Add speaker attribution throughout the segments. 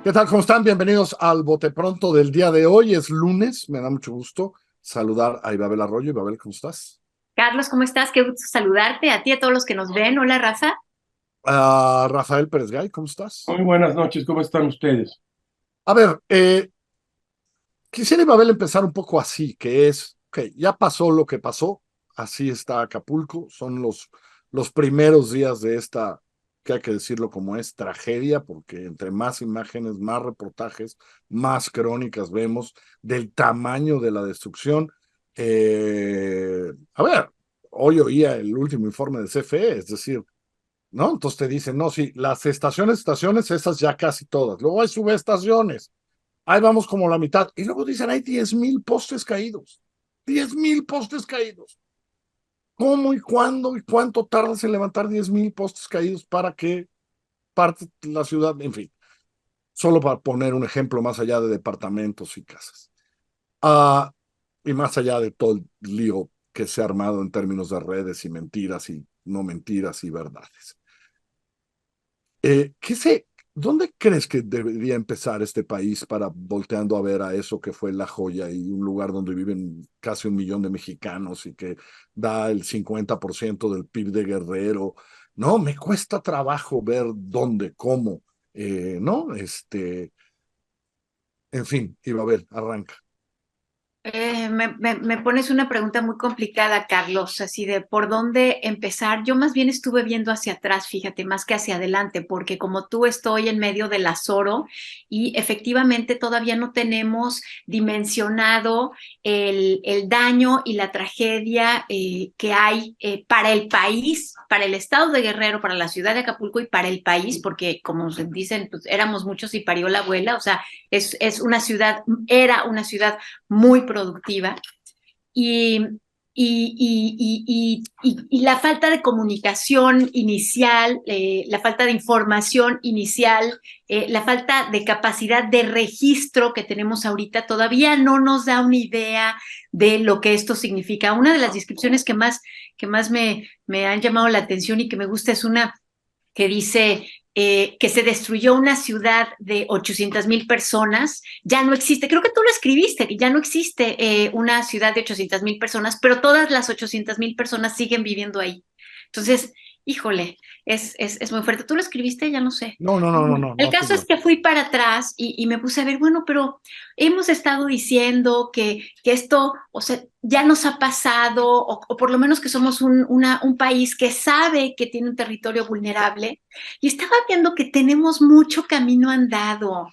Speaker 1: ¿Qué tal? ¿Cómo están? Bienvenidos al Bote Pronto del día de hoy. Es lunes, me da mucho gusto saludar a Ibabel Arroyo. Ibabel, ¿cómo estás?
Speaker 2: Carlos, ¿cómo estás? Qué gusto saludarte a ti y a todos los que nos ven. Hola, Rafa.
Speaker 1: Rafael Pérez Gay, ¿cómo estás?
Speaker 3: Muy buenas noches, ¿cómo están ustedes?
Speaker 1: A ver, quisiera, Ibabel, empezar un poco así, que es, ok, ya pasó lo que pasó, así está Acapulco, son los primeros días de esta, que hay que decirlo como es, tragedia, porque entre más imágenes, más reportajes, más crónicas vemos del tamaño de la destrucción. A ver, hoy oía el último informe de CFE, es decir, ¿no? Entonces te dicen, no, sí, las estaciones, esas ya casi todas. Luego hay subestaciones. Ahí vamos como la mitad. Y luego dicen, hay 10,000 postes caídos. 10,000 postes caídos. ¿Cómo y cuándo y cuánto tardas en levantar 10,000 postes caídos para que parte la ciudad? En fin, solo para poner un ejemplo más allá de departamentos y casas. Ah, y más allá de todo el lío que se ha armado en términos de redes y mentiras y no mentiras y verdades. ¿Qué sé? ¿Dónde crees que debería empezar este país para volteando a ver a eso que fue La Joya y un lugar donde viven casi 1 millón de mexicanos y que da el 50% del PIB de Guerrero? No, me cuesta trabajo ver dónde, cómo, ¿no? En fin, iba a ver, arranca.
Speaker 2: Me pones una pregunta muy complicada, Carlos, así de por dónde empezar. Yo más bien estuve viendo hacia atrás, fíjate, más que hacia adelante, porque como tú estoy en medio del azoro y efectivamente todavía no tenemos dimensionado el daño y la tragedia que hay para el país, para el estado de Guerrero, para la ciudad de Acapulco y para el país, porque como se dicen, pues éramos muchos y parió la abuela, o sea, es una ciudad, era una ciudad muy productiva y, y la falta de comunicación inicial, la falta de información inicial, la falta de capacidad de registro que tenemos ahorita todavía no nos da una idea de lo que esto significa. Una de las descripciones que más me han llamado la atención y que me gusta es una que dice que se destruyó una ciudad de 800,000 personas, ya no existe, creo que tú lo escribiste, que ya no existe una ciudad de 800,000 personas, pero todas las 800,000 personas siguen viviendo ahí. Entonces, híjole, es muy fuerte. ¿Tú lo escribiste? Ya no sé.
Speaker 1: No, no, no, no, no,
Speaker 2: El
Speaker 1: no te
Speaker 2: caso es
Speaker 1: digo.
Speaker 2: que fui para atrás y me puse a ver, bueno, pero hemos estado diciendo que esto, o sea, ya nos ha pasado, o por lo menos que somos un país que sabe que tiene un territorio vulnerable. Y estaba viendo que tenemos mucho camino andado,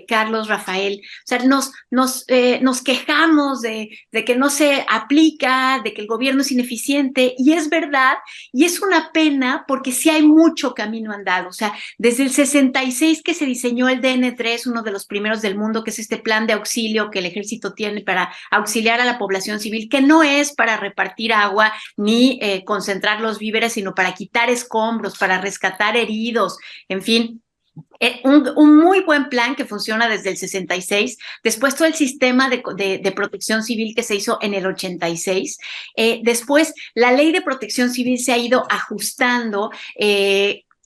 Speaker 2: Carlos, Rafael. O sea, nos quejamos de que no se aplica, de que el gobierno es ineficiente, y es verdad, y es una pena porque sí hay mucho camino andado. O sea, desde el 66 que se diseñó el DN3, uno de los primeros del mundo, que es este plan de auxilio que el ejército tiene para auxiliar a la población civil, que no es para repartir agua ni concentrar los víveres, sino para quitar escombros, para rescatar heridos, en fin, un muy buen plan que funciona desde el 66. Después todo el sistema de protección civil que se hizo en el 86. Después la ley de protección civil se ha ido ajustando.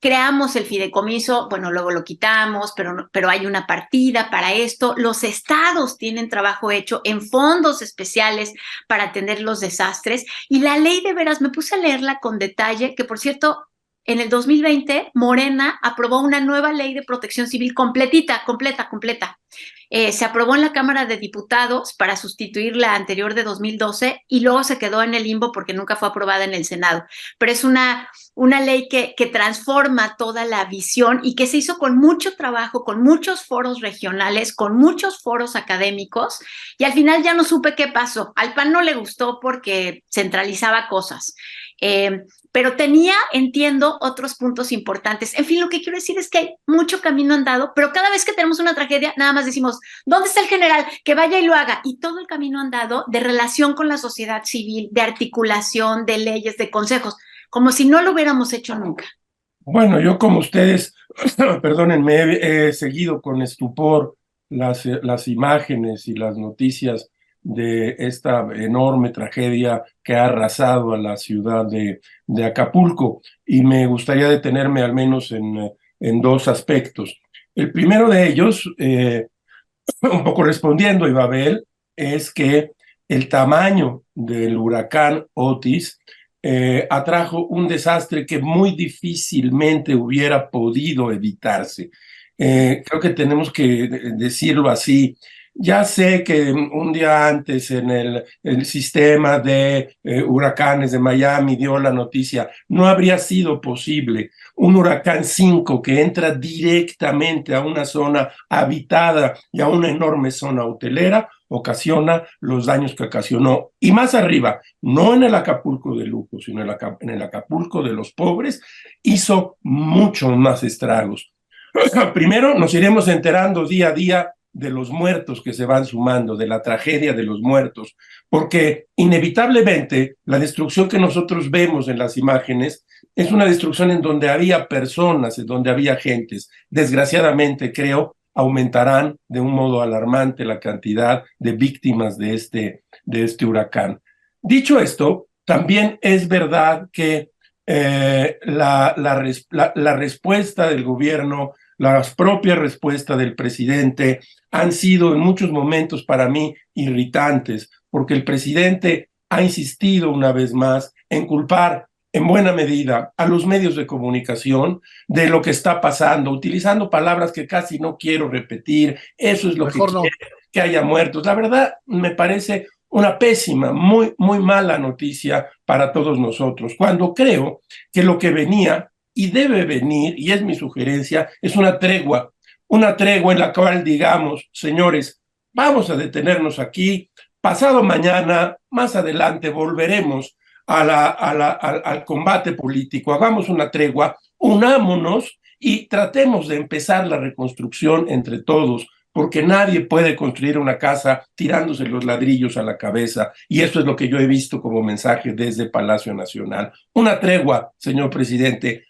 Speaker 2: Creamos el fideicomiso, bueno, luego lo quitamos, pero hay una partida para esto. Los estados tienen trabajo hecho en fondos especiales para atender los desastres. Y la ley, de veras, me puse a leerla con detalle, que por cierto, en el 2020, Morena aprobó una nueva ley de protección civil completita, completa. Se aprobó en la Cámara de Diputados para sustituir la anterior de 2012 y luego se quedó en el limbo porque nunca fue aprobada en el Senado. Pero es una ley que transforma toda la visión y que se hizo con mucho trabajo, con muchos foros regionales, con muchos foros académicos, y al final ya no supe qué pasó. Al PAN no le gustó porque centralizaba cosas. Pero tenía, entiendo, otros puntos importantes. En fin, lo que quiero decir es que hay mucho camino andado, pero cada vez que tenemos una tragedia, nada más decimos, ¿dónde está el general? Que vaya y lo haga. Y todo el camino andado de relación con la sociedad civil, de articulación, de leyes, de consejos, como si no lo hubiéramos hecho nunca.
Speaker 3: Bueno, yo como ustedes, perdónenme, he seguido con estupor las imágenes y las noticias de esta enorme tragedia que ha arrasado a la ciudad de Acapulco, y me gustaría detenerme al menos en dos aspectos. El primero de ellos, un poco respondiendo a Ibabel, es que el tamaño del huracán Otis atrajo un desastre que muy difícilmente hubiera podido evitarse. Creo que tenemos que decirlo así. Ya sé que un día antes en el sistema de huracanes de Miami dio la noticia, no habría sido posible un huracán 5 que entra directamente a una zona habitada y a una enorme zona hotelera, ocasiona los daños que ocasionó. Y más arriba, no en el Acapulco de lujo, sino en el Acapulco de los pobres, hizo muchos más estragos. Primero nos iremos enterando día a día de los muertos que se van sumando, de la tragedia de los muertos, porque inevitablemente la destrucción que nosotros vemos en las imágenes es una destrucción en donde había personas, en donde había gentes. Desgraciadamente, creo, aumentarán de un modo alarmante la cantidad de víctimas de este huracán. Dicho esto, también es verdad que la respuesta del gobierno, las propias respuestas del presidente han sido en muchos momentos para mí irritantes, porque el presidente ha insistido una vez más en culpar en buena medida a los medios de comunicación de lo que está pasando, utilizando palabras que casi no quiero repetir. Eso es lo
Speaker 1: Mejor
Speaker 3: que
Speaker 1: no.
Speaker 3: quiere, que haya muertos. La verdad me parece una pésima, muy, muy mala noticia para todos nosotros, cuando creo que lo que venía y debe venir, y es mi sugerencia, es una tregua en la cual digamos, señores, vamos a detenernos aquí, pasado mañana, más adelante volveremos al combate político, hagamos una tregua, unámonos y tratemos de empezar la reconstrucción entre todos, porque nadie puede construir una casa tirándose los ladrillos a la cabeza, y eso es lo que yo he visto como mensaje desde Palacio Nacional. Una tregua, señor presidente,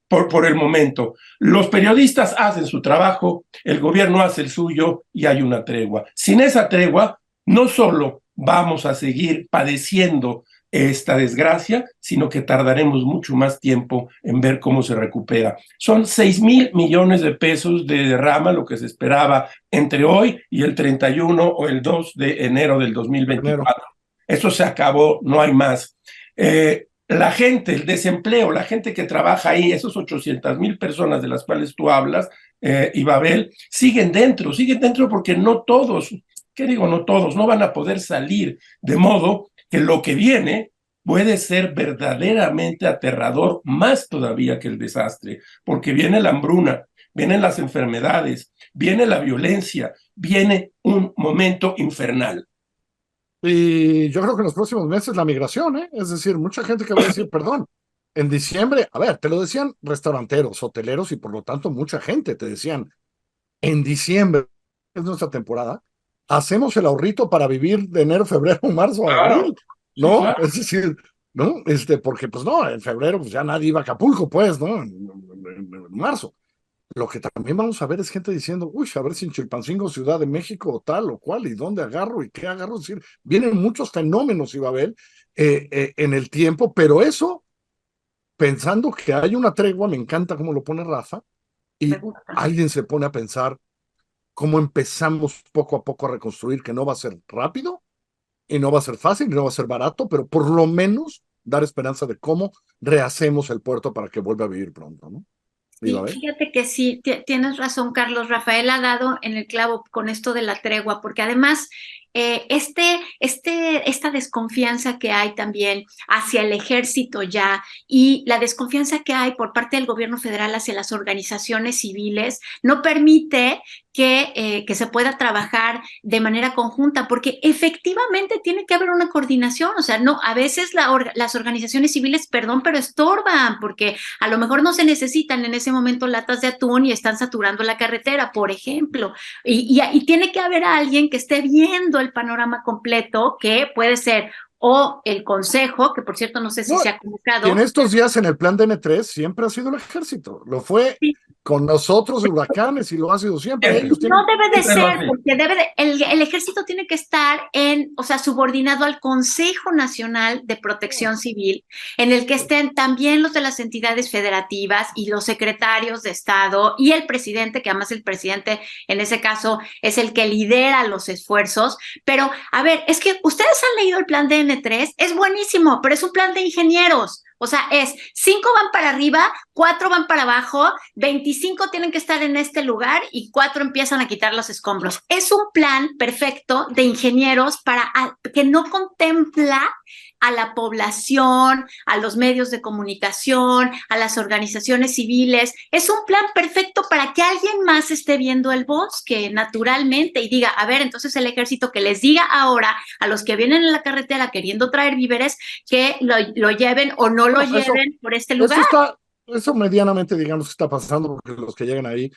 Speaker 3: por el momento. Los periodistas hacen su trabajo, el gobierno hace el suyo y hay una tregua. Sin esa tregua, no solo vamos a seguir padeciendo esta desgracia, sino que tardaremos mucho más tiempo en ver cómo se recupera. Son 6,000 millones de pesos de derrama, lo que se esperaba entre hoy y el 31 o el 2 de enero del 2024. Eso se acabó, no hay más. La gente, el desempleo, la gente que trabaja ahí, esos 800,000 personas de las cuales tú hablas, Ibabel, siguen dentro porque no todos, ¿qué digo? No todos, no van a poder salir, de modo que lo que viene puede ser verdaderamente aterrador, más todavía que el desastre, porque viene la hambruna, vienen las enfermedades, viene la violencia, viene un momento infernal.
Speaker 1: Y yo creo que en los próximos meses la migración, ¿eh? Es decir, mucha gente que va a decir, perdón, en diciembre, a ver, te lo decían restauranteros, hoteleros y por lo tanto mucha gente te decían, en diciembre es nuestra temporada, hacemos el ahorrito para vivir de enero, febrero, marzo, abril, ¿no? Sí, claro. Es decir, ¿no? Porque pues no, en febrero pues ya nadie iba a Acapulco, pues, ¿no? En marzo. Lo que también vamos a ver es gente diciendo, uy, a ver si en Chilpancingo, Ciudad de México, o tal o cual, y dónde agarro y qué agarro. Es decir, vienen muchos fenómenos, Ibabel, en el tiempo, pero eso, pensando que hay una tregua, me encanta cómo lo pone Rafa, y alguien se pone a pensar cómo empezamos poco a poco a reconstruir, que no va a ser rápido, y no va a ser fácil, y no va a ser barato, pero por lo menos dar esperanza de cómo rehacemos el puerto para que vuelva a vivir pronto, ¿no?
Speaker 2: Y fíjate que sí, tienes razón, Carlos. Rafael ha dado en el clavo con esto de la tregua, porque además esta desconfianza que hay también hacia el ejército ya y la desconfianza que hay por parte del gobierno federal hacia las organizaciones civiles no permite que se pueda trabajar de manera conjunta, porque efectivamente tiene que haber una coordinación. O sea, no, a veces las organizaciones civiles, perdón, pero estorban, porque a lo mejor no se necesitan en ese momento latas de atún y están saturando la carretera, por ejemplo, y tiene que haber alguien que esté viendo el panorama completo, que puede ser o el Consejo, que por cierto no sé si
Speaker 1: No,
Speaker 2: se ha
Speaker 1: y
Speaker 2: convocado.
Speaker 1: en estos días en el plan DN3 siempre ha sido el ejército. Lo fue
Speaker 2: Sí.
Speaker 1: con nosotros, huracanes, y lo ha sido siempre.
Speaker 3: Siempre,
Speaker 1: Ellos
Speaker 2: No
Speaker 1: tienen.
Speaker 2: debe de
Speaker 3: siempre lo
Speaker 2: ser,
Speaker 3: hace.
Speaker 2: porque el ejército tiene que estar o sea, subordinado al Consejo Nacional de Protección Civil, en el que estén también los de las entidades federativas y los secretarios de Estado y el presidente, que además el presidente en ese caso es el que lidera los esfuerzos. Pero, a ver, es que ustedes han leído el plan de N3, es buenísimo, pero es un plan de ingenieros. O sea, 5 van para arriba, 4 van para abajo, 25 tienen que estar en este lugar y 4 empiezan a quitar los escombros. Es un plan perfecto de ingenieros que no contempla a la población, a los medios de comunicación, a las organizaciones civiles. Es un plan perfecto para que alguien más esté viendo el bosque naturalmente y diga, a ver, entonces el ejército que les diga ahora a los que vienen en la carretera queriendo traer víveres que lo lleven o no lo lleven por este lugar.
Speaker 1: Eso medianamente, digamos, que está pasando, porque los que llegan ahí,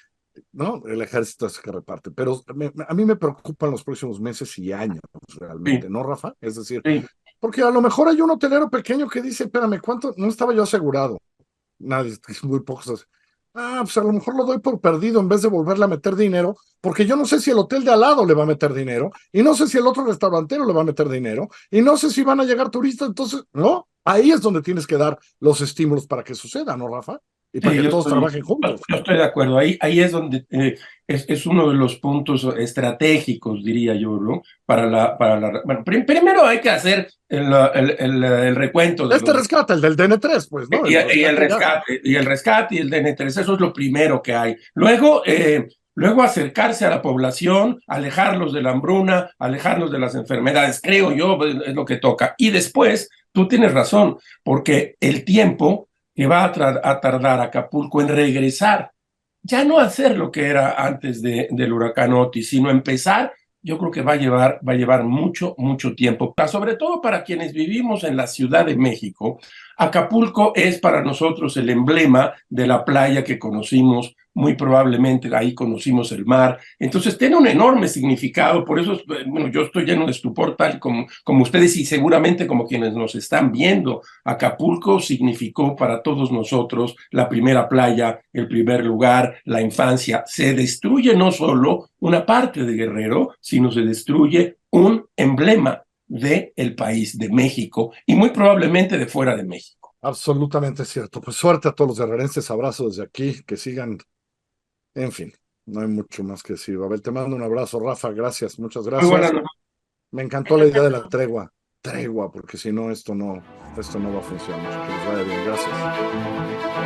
Speaker 1: ¿no? El ejército es el que reparte. Pero a mí me preocupan los próximos meses y años, realmente,
Speaker 3: Sí,
Speaker 1: ¿no, Rafa? Es decir,
Speaker 3: sí.
Speaker 1: porque a lo mejor hay un hotelero pequeño que dice, espérame, ¿cuánto? No estaba yo asegurado. Nadie, muy pocos. Pues a lo mejor lo doy por perdido en vez de volverle a meter dinero, porque yo no sé si el hotel de al lado le va a meter dinero, y no sé si el otro restaurantero le va a meter dinero, y no sé si van a llegar turistas, entonces, ¿no? Ahí es donde tienes que dar los estímulos para que suceda, ¿no, Rafa? Y para
Speaker 3: Sí,
Speaker 1: que todos trabajen juntos.
Speaker 3: yo estoy de acuerdo. Ahí es donde es uno de los puntos estratégicos, diría yo, ¿no? Bueno, primero hay que hacer el recuento de
Speaker 1: Este
Speaker 3: los
Speaker 1: rescate, el del DN3, pues, ¿no?
Speaker 3: y el rescate y el DN3, eso es lo primero que hay. Luego acercarse a la población, alejarlos de la hambruna, alejarlos de las enfermedades, creo yo, es lo que toca. Y después, tú tienes razón, porque el tiempo que va a tardar Acapulco en regresar, ya no hacer lo que era antes del huracán Otis, sino empezar, yo creo que va a llevar mucho, mucho tiempo. Sobre todo para quienes vivimos en la Ciudad de México, Acapulco es para nosotros el emblema de la playa que conocimos, muy probablemente ahí conocimos el mar. Entonces tiene un enorme significado, por eso, bueno, yo estoy lleno de estupor tal como ustedes y seguramente como quienes nos están viendo. Acapulco significó para todos nosotros la primera playa, el primer lugar, la infancia. Se destruye no solo una parte de Guerrero, sino se destruye un emblema del país, de México, y muy probablemente de fuera de México.
Speaker 1: Absolutamente cierto. Pues suerte a todos los guerrerenses, abrazo desde aquí, que sigan, en fin, no hay mucho más que decir. A ver, te mando un abrazo, Rafa, gracias, muchas
Speaker 3: Muy buenas
Speaker 1: gracias.
Speaker 3: noches.
Speaker 1: Me encantó la idea de la tregua, porque si no, esto no va a funcionar. Que les vaya bien, gracias.